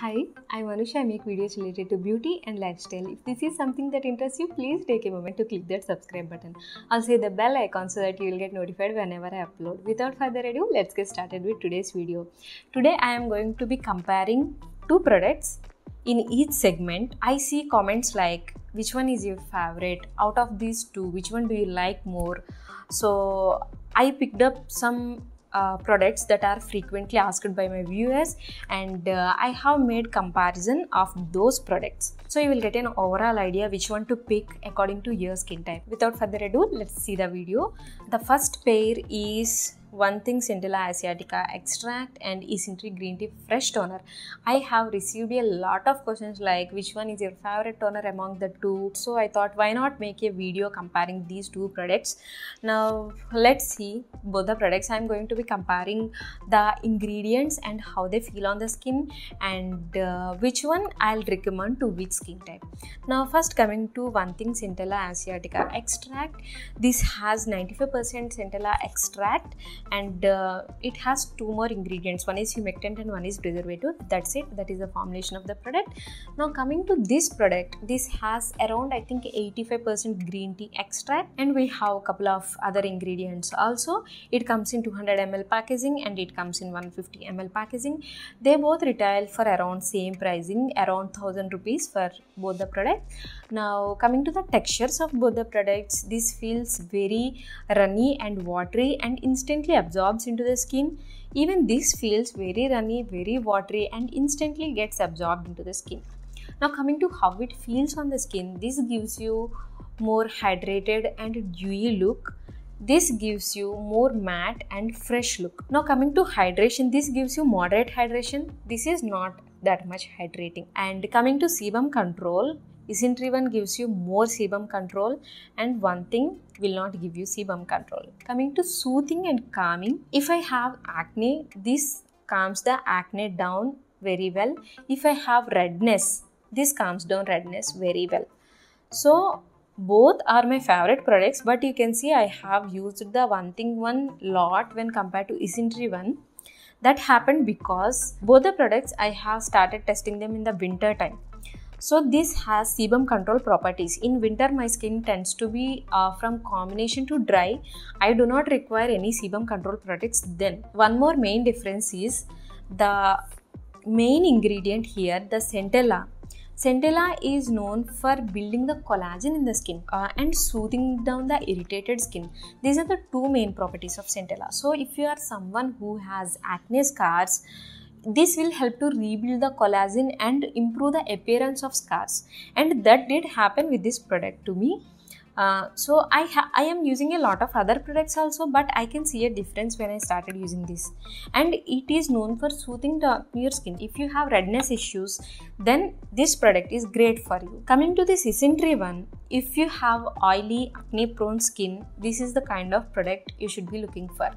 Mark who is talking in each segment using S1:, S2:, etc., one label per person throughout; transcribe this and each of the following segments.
S1: Hi, I'm Anusha. I make videos related to beauty and lifestyle. If this is something that interests you, please take a moment to click that subscribe button. Also hit the bell icon so that you will get notified whenever I upload. Without further ado, let's get started with today's video. Today I am going to be comparing two products. In each segment, I see comments like which one is your favorite out of these two, which one do you like more. So I picked up some products that are frequently asked by my viewers, and I have made comparison of those products, so you will get an overall idea which one to pick according to your skin type. Without further ado, let's see the video. The first pair is One Thing Centella Asiatica Extract and Isintri Green Tea Fresh Toner. I have received a lot of questions like which one is your favorite toner among the two, so I thought why not make a video comparing these two products. Now let's see both the products. I am going to be comparing the ingredients and how they feel on the skin, and which one I'll recommend to which skin type. Now first, coming to One Thing Centella Asiatica Extract, this has 95% Centella extract, and it has two more ingredients. One is humectant and one is preservative. That's it. That is the formulation of the product. Now coming to this product, this has around I think 85% green tea extract, and we have a couple of other ingredients also. It comes in 200 ml packaging and it comes in 150 ml packaging. They both retail for around same pricing, around 1000 rupees for both the products. Now coming to the textures of both the products, this feels very runny and watery and instantly absorbs into the skin. Even this feels very runny, very watery and instantly gets absorbed into the skin. Now coming to how it feels on the skin, this gives you more hydrated and dewy look. This gives you more matte and fresh look. Now coming to hydration, this gives you moderate hydration. This is not that much hydrating. And coming to sebum control, Isintri one gives you more sebum control and One Thing will not give you sebum control. Coming to soothing and calming, if I have acne, this calms the acne down very well. If I have redness, this calms down redness very well. So both are my favorite products, but you can see I have used the One Thing one lot when compared to Isintri one. That happened because both the products I have started testing them in the winter time. So this has sebum control properties. In winter my skin tends to be from combination to dry. I do not require any sebum control products then. One more main difference is the main ingredient here, the Centella. Centella is known for building the collagen in the skin and soothing down the irritated skin. These are the two main properties of Centella. So if you are someone who has acne scars, this will help to rebuild the collagen and improve the appearance of scars, and that did happen with this product to me. So I am using a lot of other products also, but I can see a difference when I started using this, and it is known for soothing your skin. If you have redness issues, then this product is great for you. Coming to this Isintri one, if you have oily acne prone skin, this is the kind of product you should be looking for.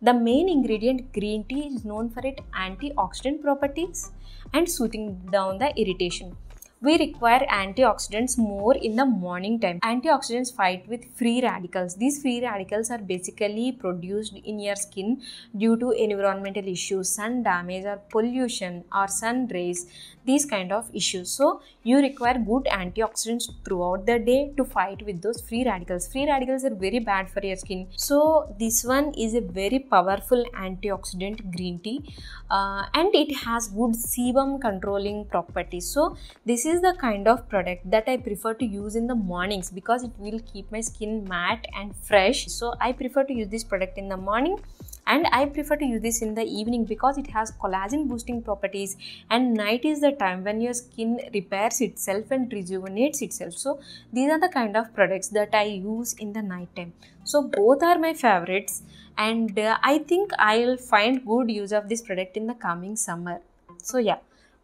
S1: The main ingredient green tea is known for its antioxidant properties and soothing down the irritation. We require antioxidants more in the morning time. Antioxidants fight with free radicals. These free radicals are basically produced in your skin due to environmental issues, sun damage or pollution or sun rays, these kind of issues. So you require good antioxidants throughout the day to fight with those free radicals. Free radicals are very bad for your skin. So this one is a very powerful antioxidant green tea, and it has good sebum controlling properties. So this is the kind of product that I prefer to use in the mornings because it will keep my skin matte and fresh. So I prefer to use this product in the morning, and I prefer to use this in the evening because it has collagen boosting properties, and night is the time when your skin repairs itself and rejuvenates itself. So these are the kind of products that I use in the night time. So both are my favorites, and I think I'll find good use of this product in the coming summer. So yeah,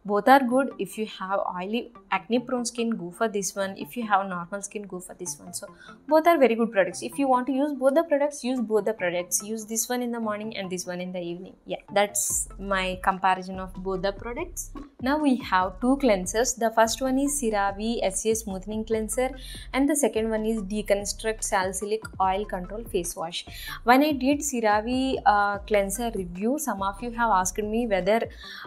S1: both are good. If you have oily acne prone skin, go for this one. If you have normal skin, go for this one. So both are very good products. If you want to use both the products, use both the products. Use this one in the morning and this one in the evening. Yeah, that's my comparison of both the products. Now we have two cleansers. The first one is CeraVe SCA Smoothing Cleanser, and the second one is Deconstruct Salicylic Oil Control Face Wash. When I did CeraVe cleanser review, some of you have asked me whether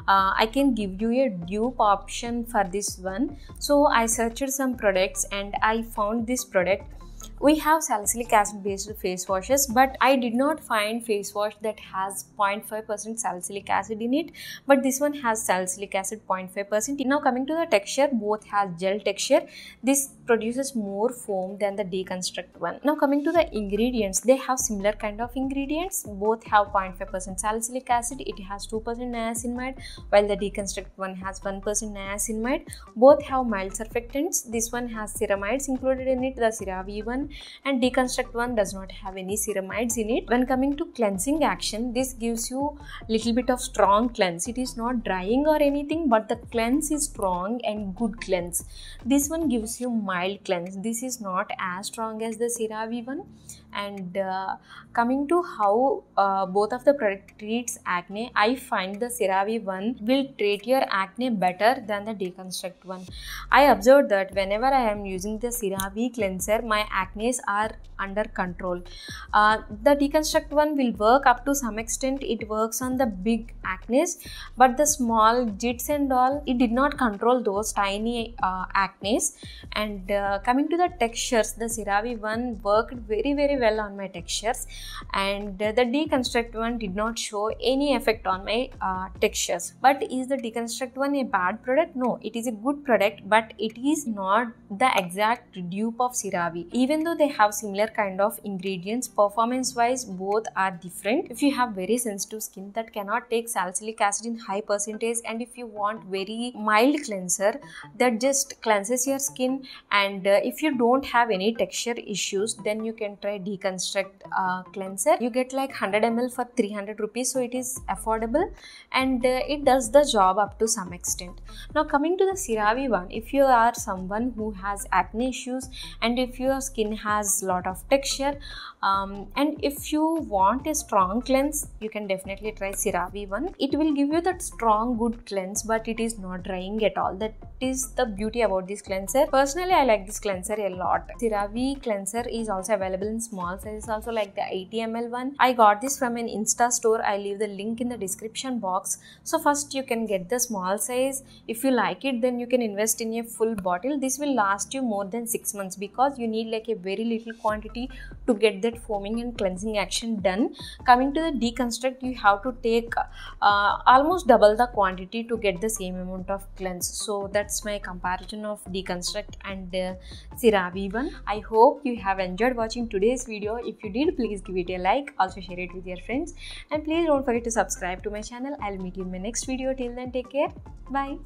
S1: I can give you a a dupe option for this one. So I searched some products and I found this product. We have salicylic acid based face washes, but I did not find face wash that has 0.5% salicylic acid in it, but this one has salicylic acid 0.5%. Now coming to the texture, both has gel texture. This produces more foam than the Deconstruct one. Now coming to the ingredients, they have similar kind of ingredients. Both have 0.5% salicylic acid. It has 2% niacinamide, while the Deconstruct one has 1% niacinamide. Both have mild surfactants. This one has ceramides included in it, the CeraVe one, and Deconstruct one does not have any ceramides in it. When coming to cleansing action, this gives you little bit of strong cleanse. It is not drying or anything, but the cleanse is strong and good cleanse. This one gives you mild cleanse. This is not as strong as the CeraVe one. And coming to how both of the product treats acne, I find the CeraVe one will treat your acne better than the Deconstruct one. I observed that whenever I am using the CeraVe cleanser, my acne are under control. The Deconstruct one will work up to some extent. It works on the big acne, but the small jits and all, it did not control those tiny acne. And coming to the textures, the CeraVe one worked very well on my textures, and the Deconstruct one did not show any effect on my textures. But is the Deconstruct one a bad product? No, it is a good product, but it is not the exact dupe of CeraVe. Even though they have similar kind of ingredients, performance wise both are different. If you have very sensitive skin that cannot take salicylic acid in high percentage, and if you want very mild cleanser that just cleanses your skin, and if you don't have any texture issues, then you can try Deconstruct cleanser. You get like 100 ml for 300 rupees, so it is affordable, and it does the job up to some extent. Now coming to the CeraVe one, if you are someone who has acne issues, and if your skin has lot of texture, and if you want a strong cleanse, you can definitely try CeraVe one. It will give you that strong good cleanse, but it is not drying at all. That is the beauty about this cleanser. Personally, I like this cleanser a lot. CeraVe cleanser is also available in small sizes, also like the 80 ml one. I got this from an Insta store. I leave the link in the description box. So first you can get the small size. If you like it, then you can invest in a full bottle. This will last you more than 6 months, because you need like a very little quantity to get that foaming and cleansing action done. Coming to the Deconstruct, you have to take almost double the quantity to get the same amount of cleanse. So that's my comparison of Deconstruct and CeraVe one. I hope you have enjoyed watching today's video. If you did, please give it a like, also share it with your friends, and please don't forget to subscribe to my channel. I'll meet you in my next video. Till then, take care. Bye.